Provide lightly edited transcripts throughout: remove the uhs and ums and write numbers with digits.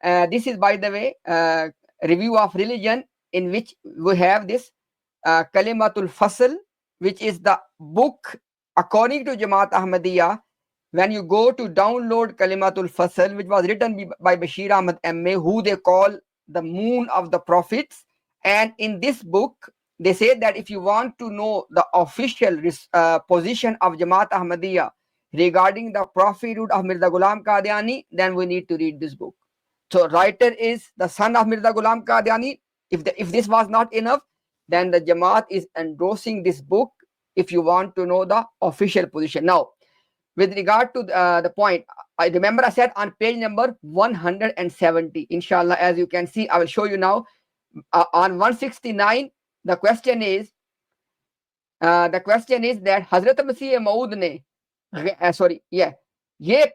This is, by the way, review of religion, in which we have this Kalimatul Fasl, which is the book according to Jamaat Ahmadiyya. When you go to download Kalimatul Fasl, which was written by Bashir Ahmad M.A., who they call the moon of the prophets, and in this book, they say that if you want to know the official position of Jamaat Ahmadiyya regarding the prophethood of Mirza Ghulam Qadiani, then we need to read this book. So writer is the son of Mirza Ghulam Qadiani. If this was not enough, then the Jamaat is endorsing this book if you want to know the official position. Now, with regard to the point, I remember I said on page number 170, inshallah, as you can see, I will show you now. On 169, the question is that Hazrat Masih Maud ne, ये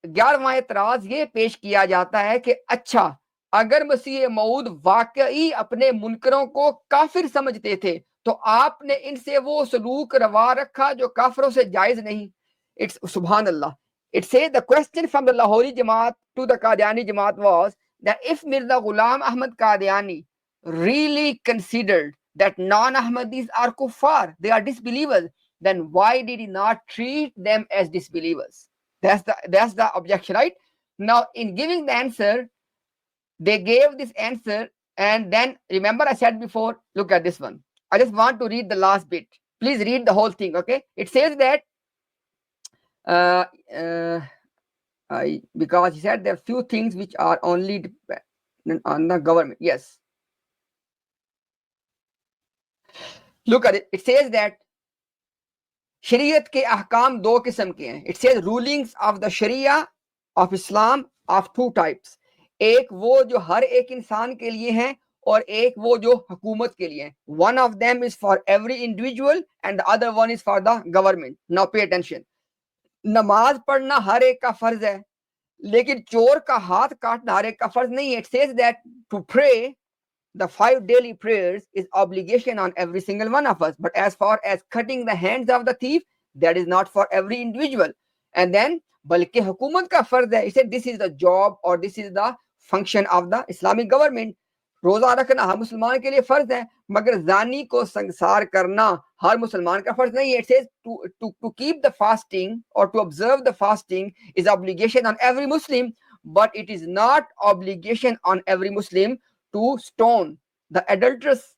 11वां एतराज ये पेश किया जाता है कि अच्छा, अगर मसीह मऊद वाकई अपने मुनकरों को काफिर समझते थे तो आपने इनसे वो सलूक रवा रखा जो काफिरों से जायज नहीं. It's Subhan Allah. It says the question from the Lahori Jamaat to the Qadiani Jamaat was that if Mirza Ghulam Ahmad Qadiani really considered that non-Ahmadis are kuffar, they are disbelievers, then why did he not treat them as disbelievers? That's the objection, right? Now, in giving the answer, they gave this answer, and then remember I said before, look at this one. I just want to read the last bit. Please read the whole thing, okay? It says that because he said there are few things which are only dependent on the government. Yes. Look at it. It says that शरीयत के अहकाम दो किस्म के हैं. It says rulings of the Sharia of Islam of two types. एक वो जो हर एक इंसान के लिए हैं और एक वो जो हुकूमत के लिए हैं. One of them is for every individual and the other one is for the government. Now pay attention. नमाज पढ़ना हर एक का फर्ज है, लेकिन चोर का हाथ काटना हर एक का फर्ज नहीं है. It says that to pray the 5 daily prayers is obligation on every single one of us. But as far as cutting the hands of the thief, that is not for every individual. And then, बल्कि हुकूमत का फर्ज है. He said this is the job or this is the function of the Islamic government. रोजा रखना हर मुसलमान के लिए फर्ज है, मगर जानी को संसार करना हर मुसलमान का फर्ज नहीं है. It says to keep the fasting or to observe the fasting is obligation on every Muslim, but it is not obligation on every Muslim to stone the adulteress.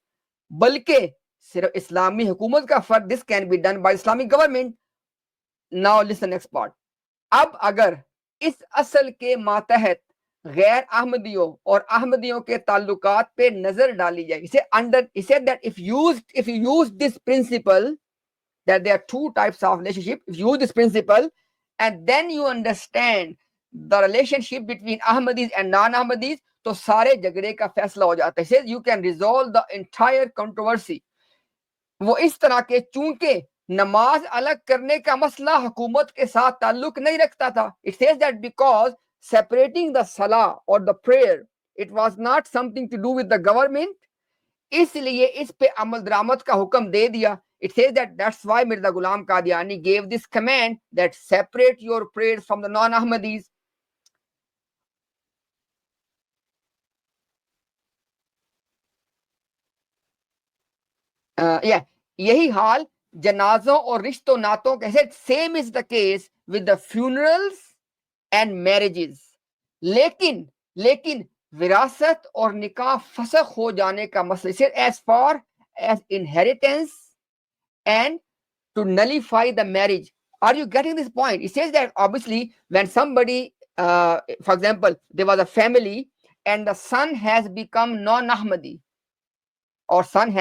बल्कि सिर्फ इस्लामी हुकूमत का फर्ज, this can be done by Islamic government. Now listen next part. अब अगर इस असल के मातहत गैर अहमदियों और अहमदियों के ताल्लुकात पे नजर डाली जाए, he said that if you use this principle that there are two types of relationship, if you use this principle and then you understand the relationship between Ahmadis and non-Ahmadis, तो सारे झगड़े का फैसला हो जाता है. Says you can resolve the entire controversy. वो इस तरह के, चूंकि नमाज अलग करने का मसला हुकूमत के साथ ताल्लुक नहीं रखता था. It says that because separating the salah or the prayer, it was not something to do with the government, इसलिए इस पे अमल दरामद का हुक्म दे दिया. It says that that's why Mirza Ghulam Qadiani gave this command that separate your prayers from the non-Ahmadis. यही हाल जनाजों और रिश्तों नातों के साथ same is the case with the funerals and marriages. लेकिन विरासत और निकाह फसख हो जाने का मसला से as far as inheritance and to nullify the marriage. Are you getting this point? It says that obviously when somebody, for example, there was a family and the son has become non-Ahmadi, or son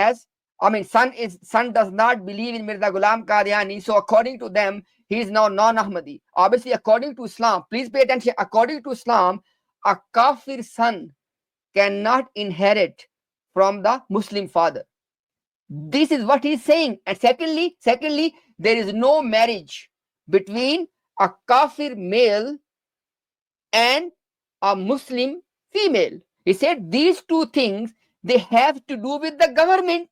does not believe in Mirza Ghulam Qadiani, so according to them, he is now non-Ahmadi. Obviously, according to Islam, please pay attention, according to Islam, a kafir son cannot inherit from the Muslim father. This is what he's saying. And secondly, there is no marriage between a kafir male and a Muslim female. He said these two things, they have to do with the government.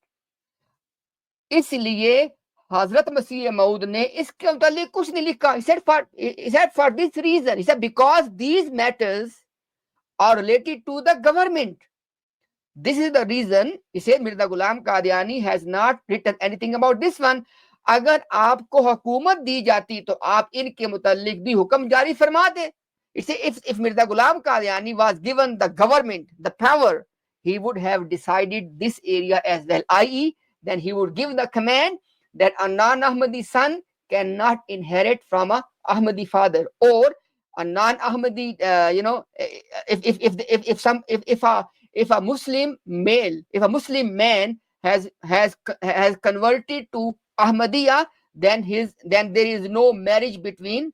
इसलिए हजरत मसीह मऊद ने इसके मुतालिक कुछ नहीं लिखा. He said for this reason. He said because these matters or related to the government. This is the reason he said Mirza Ghulam Qadiani has not written anything about this one. अगर आपको हुकूमत दी जाती तो आप इनके मुतालिक भी हुक्म जारी फरमाते. If Mirza Ghulam Qadiani was given the government, the power, he would have decided this area as well, i.e. then he would give the command that a non-Ahmadi son cannot inherit from a Ahmadi father, or a non-Ahmadi, if a Muslim male, if a Muslim man has converted to Ahmadiyya, then there is no marriage between.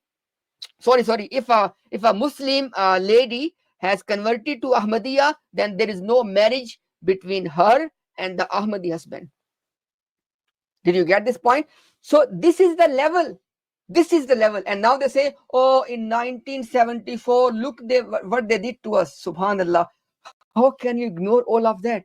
Sorry. If a Muslim lady has converted to Ahmadiyya, then there is no marriage between her and the Ahmadi husband. Did you get this point? So this is the level. This is the level. And now they say, oh, in 1974, look what they did to us. Subhanallah. How can you ignore all of that?